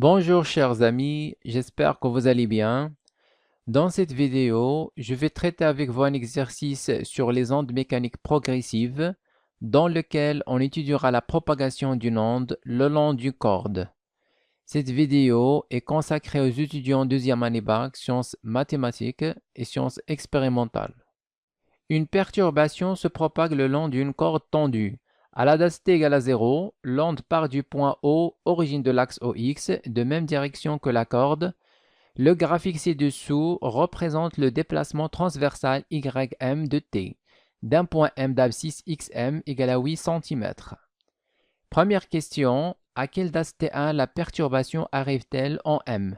Bonjour chers amis, j'espère que vous allez bien. Dans cette vidéo, je vais traiter avec vous un exercice sur les ondes mécaniques progressives dans lequel on étudiera la propagation d'une onde le long d'une corde. Cette vidéo est consacrée aux étudiants deuxième année bac, sciences mathématiques et sciences expérimentales. Une perturbation se propague le long d'une corde tendue. À la date t égale à 0, l'onde part du point O, origine de l'axe OX, de même direction que la corde. Le graphique ci-dessous représente le déplacement transversal YM de T, d'un point M d'abscisse XM égale à 8 cm. Première question, à quelle date T1 la perturbation arrive-t-elle en M?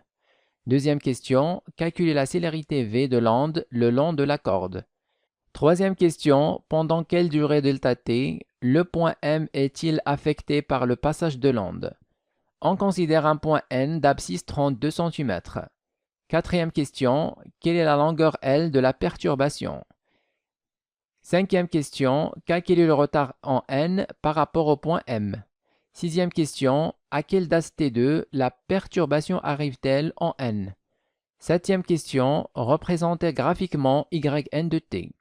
Deuxième question, calculer la célérité V de l'onde le long de la corde. Troisième question, pendant quelle durée ΔT le point M est-il affecté par le passage de l'onde? On considère un point N d'abscisse 32 cm. Quatrième question, quelle est la longueur L de la perturbation? Cinquième question, calculer le retard en N par rapport au point M. Sixième question, à quelle date T2 la perturbation arrive-t-elle en N? Septième question, représenter graphiquement YN de T.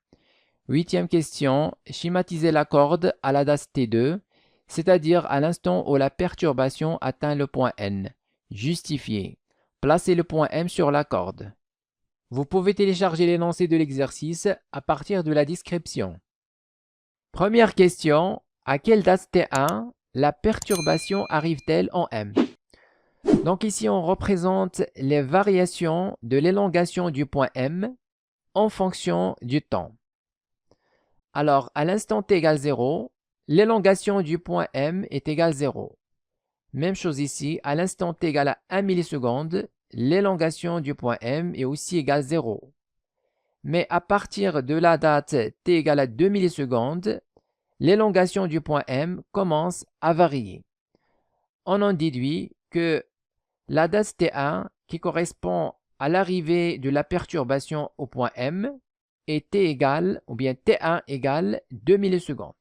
Huitième question, schématiser la corde à la date T2, c'est-à-dire à l'instant où la perturbation atteint le point N. Justifier. Placez le point M sur la corde. Vous pouvez télécharger l'énoncé de l'exercice à partir de la description. Première question, à quelle date T1 la perturbation arrive-t-elle en M? Donc ici, on représente les variations de l'élongation du point M en fonction du temps. Alors, à l'instant t égale 0, l'élongation du point M est égale 0. Même chose ici, à l'instant t égale à 1 milliseconde, l'élongation du point M est aussi égale 0. Mais à partir de la date t égale à 2 millisecondes, l'élongation du point M commence à varier. On en déduit que la date T1, qui correspond à l'arrivée de la perturbation au point M, est T égale, ou bien T1 égale 2 millisecondes.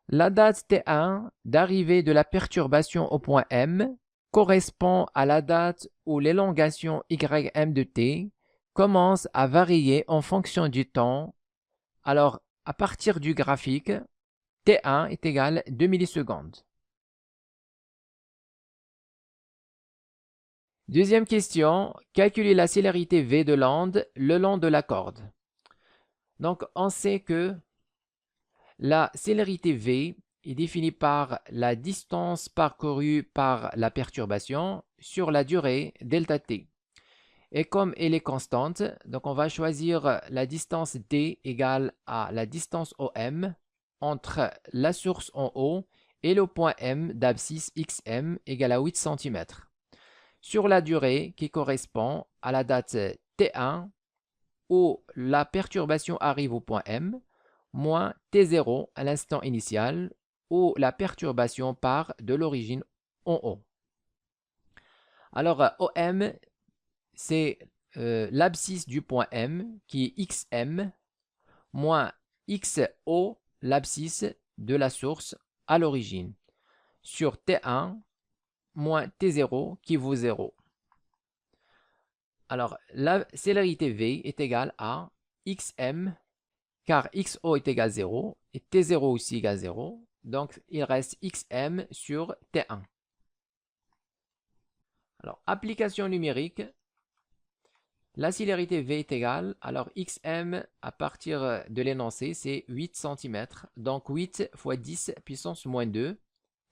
La date T1 d'arrivée de la perturbation au point M correspond à la date où l'élongation Ym de T commence à varier en fonction du temps. Alors, à partir du graphique, T1 est égal à 2 millisecondes. Deuxième question, calculer la célérité V de l'onde le long de la corde. Donc, on sait que la célérité V est définie par la distance parcourue par la perturbation sur la durée ΔT. Et comme elle est constante, donc on va choisir la distance D égale à la distance OM entre la source en haut et le point M d'abscisse XM égale à 8 cm. Sur la durée qui correspond à la date T1 où la perturbation arrive au point M, moins T0 à l'instant initial où la perturbation part de l'origine en haut. Alors, OM, c'est l'abscisse du point M qui est XM moins XO, l'abscisse de la source à l'origine, sur T1 moins T0 qui vaut 0. Alors, la célérité V est égale à XM, car XO est égal à 0, et T0 aussi égale à 0. Donc, il reste XM sur T1. Alors, application numérique. La célérité V est égale, alors XM à partir de l'énoncé, c'est 8 cm. Donc, 8 fois 10 puissance moins 2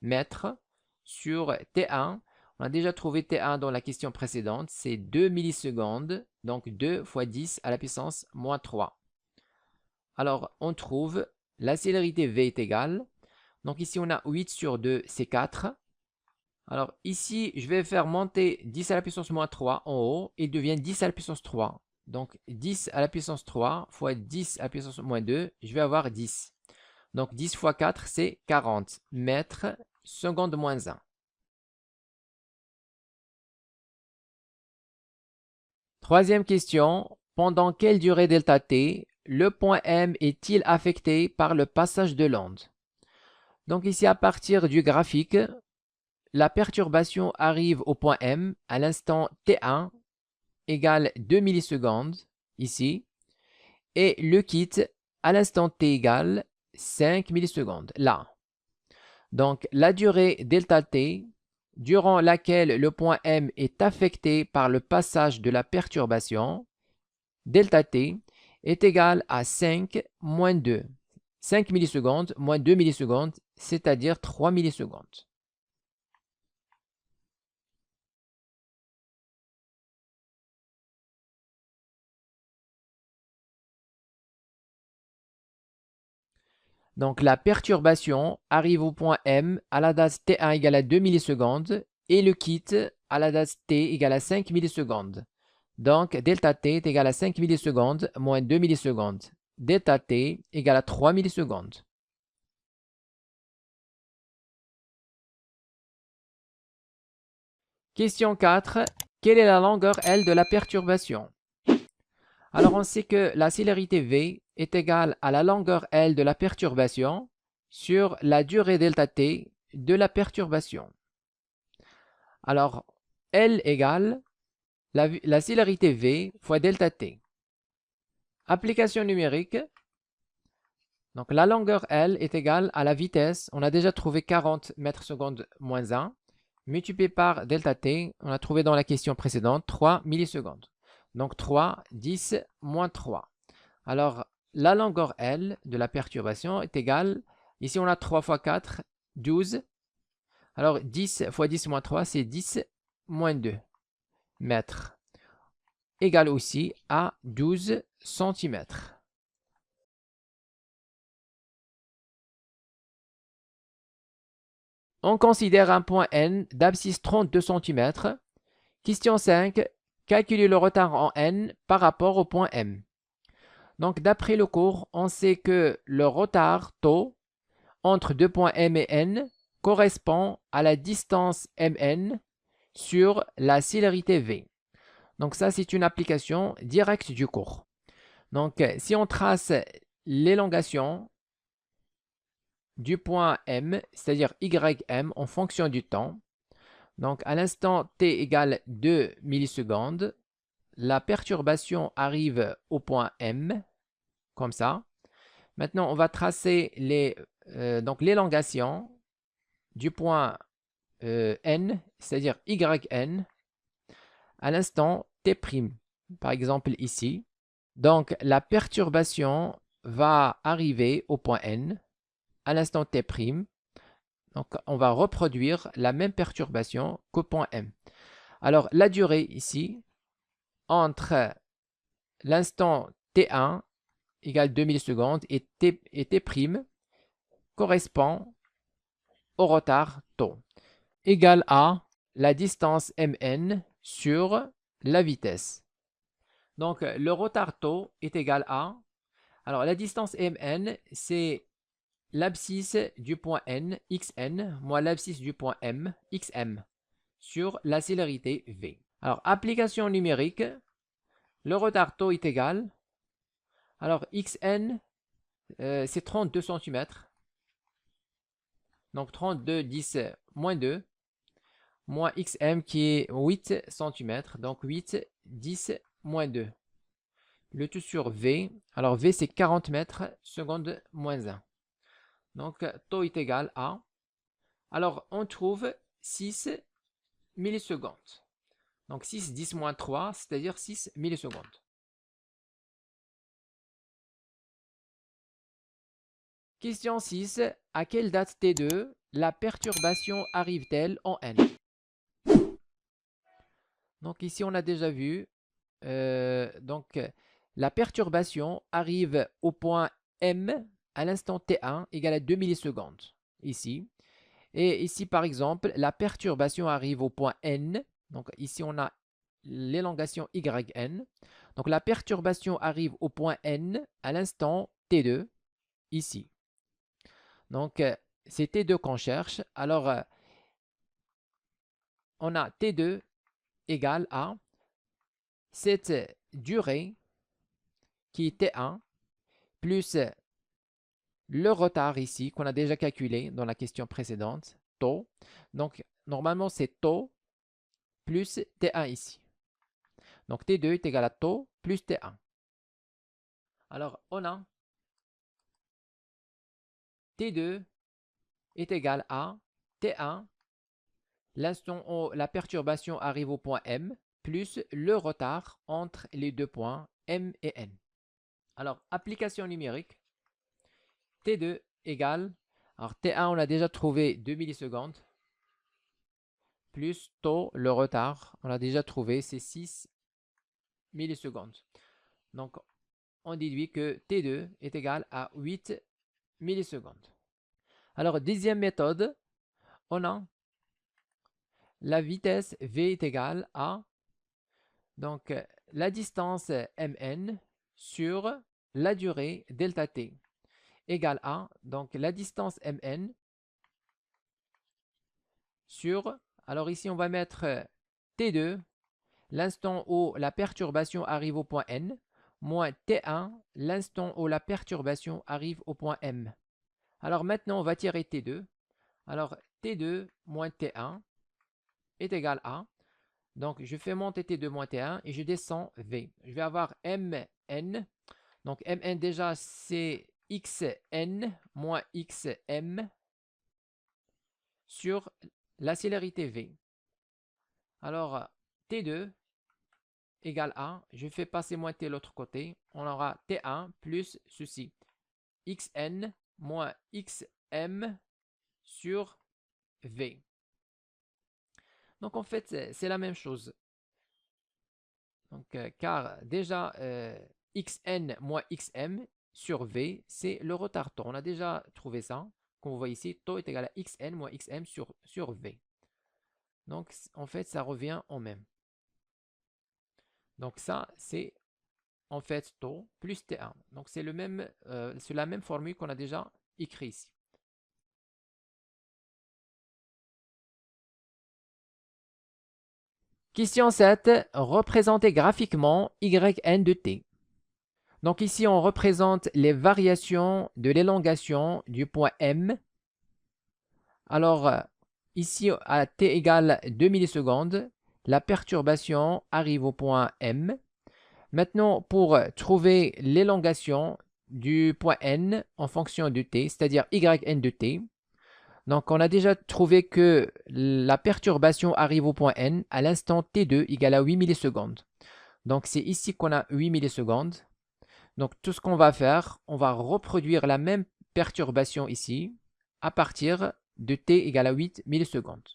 mètres sur T1. On a déjà trouvé T1 dans la question précédente, c'est 2 millisecondes, donc 2 fois 10 à la puissance moins 3. Alors, on trouve la célérité V est égale, donc ici on a 8 sur 2, c'est 4. Alors ici, je vais faire monter 10 à la puissance moins 3 en haut, il devient 10 à la puissance 3. Donc 10 à la puissance 3 fois 10 à la puissance moins 2, je vais avoir 10. Donc 10 fois 4, c'est 40 mètres seconde moins 1. Troisième question. Pendant quelle durée delta t le point M est-il affecté par le passage de l'onde? Donc ici, à partir du graphique, la perturbation arrive au point M à l'instant T1 égale 2 millisecondes, ici, et le quitte à l'instant T égale 5 millisecondes, là. Donc la durée delta t, durant laquelle le point M est affecté par le passage de la perturbation, delta t, est égale à 5 moins 2. 5 millisecondes moins 2 millisecondes, c'est-à-dire 3 millisecondes. Donc la perturbation arrive au point M à la date T1 égale à 2 millisecondes et le quitte à la date T égale à 5 millisecondes. Donc delta T est égal à 5 millisecondes moins 2 millisecondes. Delta T égale à 3 millisecondes. Question 4. Quelle est la longueur L de la perturbation? Alors on sait que la célérité V est égale à la longueur L de la perturbation sur la durée delta T de la perturbation. Alors L égale la célérité V fois delta T. Application numérique. Donc la longueur L est égale à la vitesse. On a déjà trouvé 40 mètres secondes moins 1. Multiplié par delta T, on a trouvé dans la question précédente 3 millisecondes. Donc 3, 10, moins 3. Alors la longueur L de la perturbation est égale, ici on a 3 fois 4, 12. Alors 10 fois 10 moins 3, c'est 10 moins 2 mètres. Égale aussi à 12 cm. On considère un point N d'abscisse 32 cm. Question 5. Calculer le retard en N par rapport au point M. Donc d'après le cours, on sait que le retard taux entre deux points M et N correspond à la distance Mn sur la célérité V. Donc ça, c'est une application directe du cours. Donc si on trace l'élongation du point M, c'est-à-dire YM en fonction du temps, donc à l'instant t égale 2 millisecondes, la perturbation arrive au point M, comme ça. Maintenant, on va tracer donc l'élongation du point N, c'est-à-dire YN, à l'instant T', par exemple ici. Donc, la perturbation va arriver au point N à l'instant T'. Donc, on va reproduire la même perturbation qu'au point M. Alors, la durée ici, entre l'instant T1 égale 2 millisecondes et T' correspond au retard taux, égale à la distance Mn sur la vitesse. Donc, le retard taux est égal à... Alors, la distance Mn, c'est l'abscisse du point N, xn, moins l'abscisse du point M, xm, sur la célérité V. Alors, application numérique, le retard taux est égal. Alors, xn, c'est 32 cm. Donc, 32, 10, moins 2, moins xm qui est 8 cm. Donc, 8, 10, moins 2. Le tout sur V. Alors, V, c'est 40 mètres seconde moins 1. Donc, taux est égal à... Alors, on trouve 6 millisecondes. Donc, 6, 10 moins 3, c'est-à-dire 6 millisecondes. Question 6. À quelle date T2 la perturbation arrive-t-elle en N? Donc, ici, on a déjà vu. Donc, la perturbation arrive au point M à l'instant T1 égale à 2 millisecondes. Ici. Et ici, par exemple, la perturbation arrive au point N. Donc ici, on a l'élongation YN. Donc la perturbation arrive au point N à l'instant T2, ici. Donc c'est T2 qu'on cherche. Alors, on a T2 égale à cette durée qui est T1 plus le retard ici qu'on a déjà calculé dans la question précédente, taux. Donc, normalement, c'est taux plus T1 ici. Donc, T2 est égal à taux plus T1. Alors, on a T2 est égal à T1, l'instant où la perturbation arrive au point M, plus le retard entre les deux points M et N. Alors, application numérique, T2 égale, alors T1 on a déjà trouvé 2 millisecondes, plus taux, le retard, on a déjà trouvé, c'est 6 millisecondes. Donc, on déduit que T2 est égal à 8 millisecondes. Alors, deuxième méthode, on a la vitesse V est égale à donc la distance Mn sur la durée delta T égale à donc la distance Mn sur, alors ici on va mettre T2, l'instant où la perturbation arrive au point N, moins T1, l'instant où la perturbation arrive au point M. Alors maintenant on va tirer T2. Alors T2 moins T1 est égal à, donc je fais monter T2 moins T1 et je descends V. Je vais avoir Mn, donc Mn déjà c'est Xn moins Xm sur la célérité V. Alors T2 égale à, je fais passer moins T l'autre côté, on aura T1 plus ceci, Xn moins Xm sur V. Donc en fait, c'est la même chose. Donc, car déjà, Xn moins Xm sur V, c'est le retard taux. On a déjà trouvé ça. Comme vous voyez ici, taux est égal à Xn moins Xm sur V. Donc, en fait, ça revient au même. Donc, ça, c'est en fait taux plus T1. Donc, c'est la même formule qu'on a déjà écrit ici. Question 7. Représentez graphiquement Yn de t. Donc ici, on représente les variations de l'élongation du point M. Alors, ici, à t égale 2 millisecondes, la perturbation arrive au point M. Maintenant, pour trouver l'élongation du point N en fonction de t, c'est-à-dire Yn de t, donc on a déjà trouvé que la perturbation arrive au point N à l'instant T2 égale à 8 millisecondes. Donc c'est ici qu'on a 8 millisecondes. Donc tout ce qu'on va faire, on va reproduire la même perturbation ici à partir de t égale à 8 millisecondes.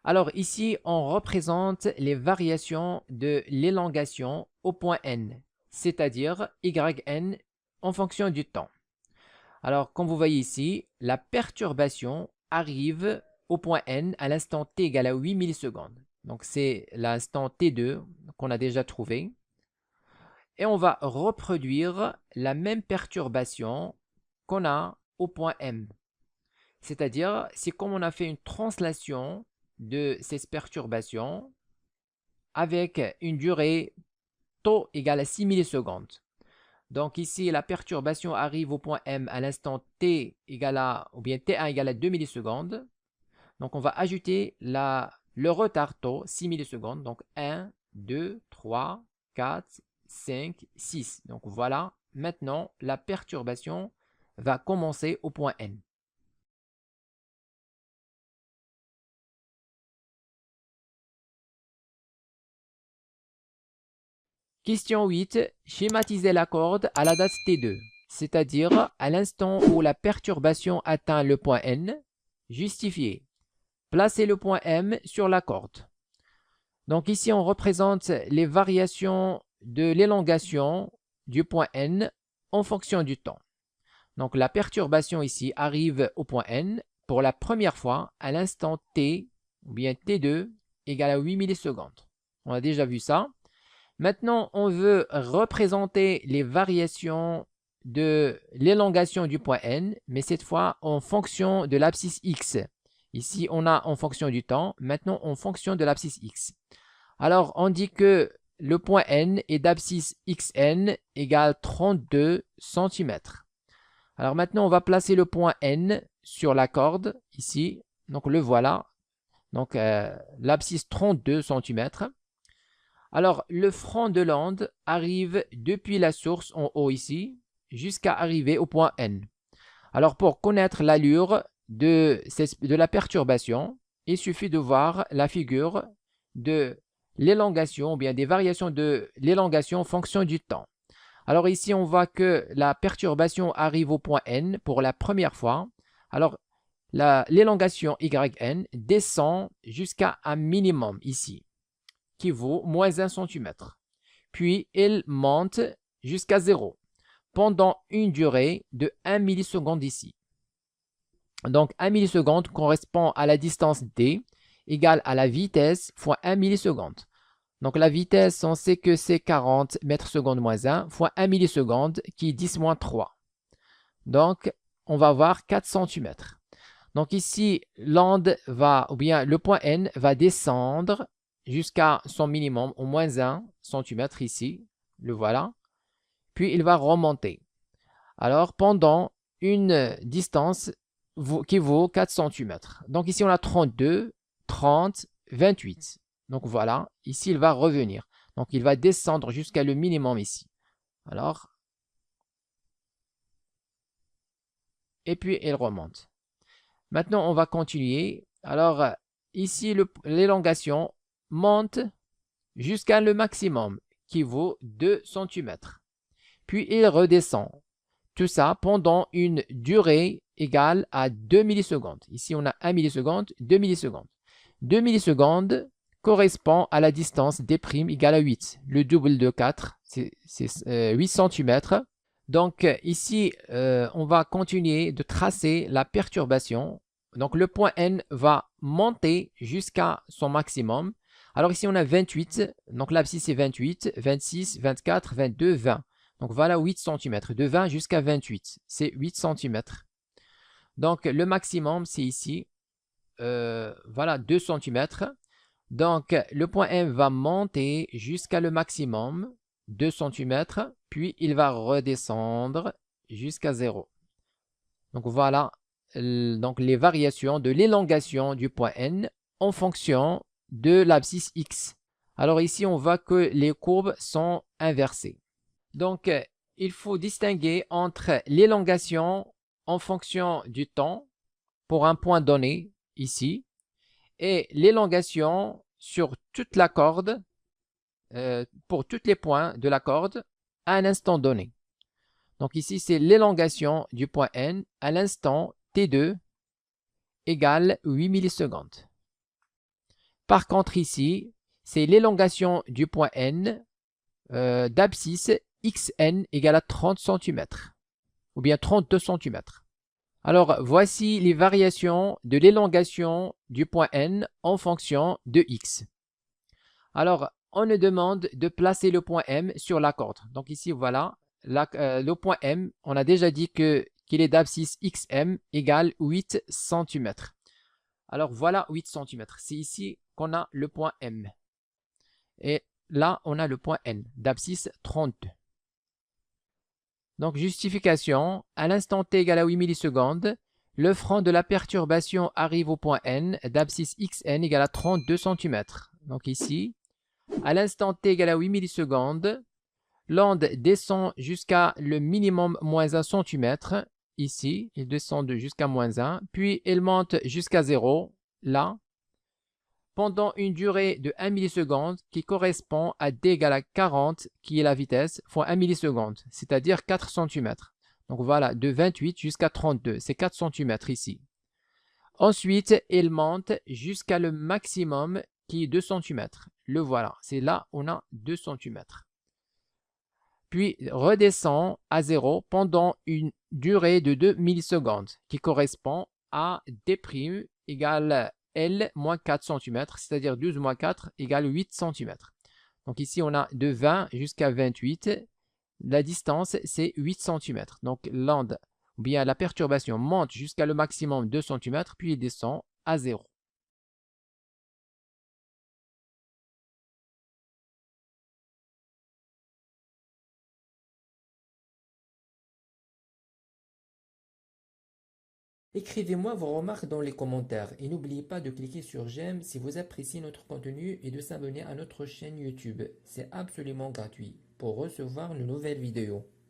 Alors ici, on représente les variations de l'élongation au point N, c'est-à-dire Yn en fonction du temps. Alors, comme vous voyez ici, la perturbation arrive au point N à l'instant t égale à 8 millisecondes. Donc, c'est l'instant T2 qu'on a déjà trouvé. Et on va reproduire la même perturbation qu'on a au point M. C'est-à-dire, c'est comme on a fait une translation de ces perturbations avec une durée taux égale à 6 millisecondes. Donc ici, la perturbation arrive au point M à l'instant t égale à, ou bien t1 égale à 2 millisecondes. Donc on va ajouter le retard taux, 6 millisecondes. Donc 1, 2, 3, 4, 5, 6. Donc voilà, maintenant la perturbation va commencer au point N. Question 8. Schématiser la corde à la date T2, c'est-à-dire à l'instant où la perturbation atteint le point N. Justifier. Placez le point M sur la corde. Donc ici, on représente les variations de l'élongation du point N en fonction du temps. Donc la perturbation ici arrive au point N pour la première fois à l'instant T, ou bien T2, égale à 8 millisecondes. On a déjà vu ça. Maintenant, on veut représenter les variations de l'élongation du point N, mais cette fois en fonction de l'abscisse X. Ici, on a en fonction du temps, maintenant en fonction de l'abscisse X. Alors, on dit que le point N est d'abscisse XN égale 32 cm. Alors maintenant, on va placer le point N sur la corde, ici. Donc le voilà. Donc l'abscisse 32 cm. Alors le front de l'onde arrive depuis la source en haut ici, jusqu'à arriver au point N. Alors pour connaître l'allure de la perturbation, il suffit de voir la figure de l'élongation, ou bien des variations de l'élongation en fonction du temps. Alors ici, on voit que la perturbation arrive au point N pour la première fois. Alors, l'élongation YN descend jusqu'à un minimum ici, qui vaut moins 1 cm. Puis, elle monte jusqu'à 0 pendant une durée de 1 milliseconde ici. Donc, 1 milliseconde correspond à la distance d égale à la vitesse fois 1 milliseconde. Donc, la vitesse, on sait que c'est 40 mètres secondes moins 1 fois 1 milliseconde qui est 10 moins 3. Donc, on va avoir 4 cm. Donc, ici, l'onde va, ou bien le point N va descendre jusqu'à son minimum, au moins 1 cm ici. Le voilà. Puis, il va remonter. Alors, pendant une distance qui vaut 4 cm. Donc, ici, on a 32, 30, 28. Donc, voilà. Ici, il va revenir. Donc, il va descendre jusqu'à le minimum ici. Alors, et puis, il remonte. Maintenant, on va continuer. Alors, ici, l'élongation monte jusqu'à le maximum, qui vaut 2 cm. Puis, il redescend. Tout ça pendant une durée égale à 2 millisecondes. Ici, on a 1 milliseconde, 2 millisecondes. 2 millisecondes correspond à la distance d' égale à 8. Le double de 4, c'est 8 cm. Donc ici, on va continuer de tracer la perturbation. Donc le point N va monter jusqu'à son maximum. Alors ici, on a 28. Donc l'abscisse est 28, 26, 24, 22, 20. Donc voilà 8 cm. De 20 jusqu'à 28, c'est 8 cm. Donc le maximum, c'est ici. Voilà 2 cm. Donc le point M va monter jusqu'à le maximum, 2 cm, puis il va redescendre jusqu'à 0. Donc voilà donc les variations de l'élongation du point N en fonction de l'abscisse X. Alors ici, on voit que les courbes sont inversées. Donc, il faut distinguer entre l'élongation en fonction du temps pour un point donné, ici, et l'élongation sur toute la corde, pour tous les points de la corde, à un instant donné. Donc ici, c'est l'élongation du point N à l'instant T2 égale 8 millisecondes. Par contre, ici, c'est l'élongation du point N d'abscisse XN égale à 30 cm, ou bien 32 cm. Alors, voici les variations de l'élongation du point N en fonction de X. Alors, on nous demande de placer le point M sur la corde. Donc ici, voilà, le point M, on a déjà dit qu'il est d'abscisse XM égale 8 cm. Alors, voilà 8 cm. C'est ici qu'on a le point M. Et là, on a le point N, d'abscisse 32. Donc, justification, à l'instant t égale à 8 millisecondes, le front de la perturbation arrive au point N d'abscisse XN égale à 32 cm. Donc ici, à l'instant t égale à 8 millisecondes, l'onde descend jusqu'à le minimum moins 1 cm. Ici, il descend jusqu'à moins 1, puis elle monte jusqu'à 0, là, pendant une durée de 1 milliseconde qui correspond à d égale à 40, qui est la vitesse, fois 1 milliseconde, c'est-à-dire 4 cm. Donc voilà, de 28 jusqu'à 32, c'est 4 cm ici. Ensuite, elle monte jusqu'à le maximum qui est 2 cm. Le voilà, c'est là on a 2 cm. Puis redescend à 0 pendant une durée de 2 millisecondes qui correspond à d' égale L moins 4 cm, c'est-à-dire 12 moins 4 égale 8 cm. Donc ici, on a de 20 jusqu'à 28. La distance, c'est 8 cm. Donc l'onde, ou bien la perturbation monte jusqu'à le maximum 2 cm, puis il descend à 0. Écrivez-moi vos remarques dans les commentaires et n'oubliez pas de cliquer sur j'aime si vous appréciez notre contenu et de s'abonner à notre chaîne YouTube. C'est absolument gratuit pour recevoir de nouvelles vidéos.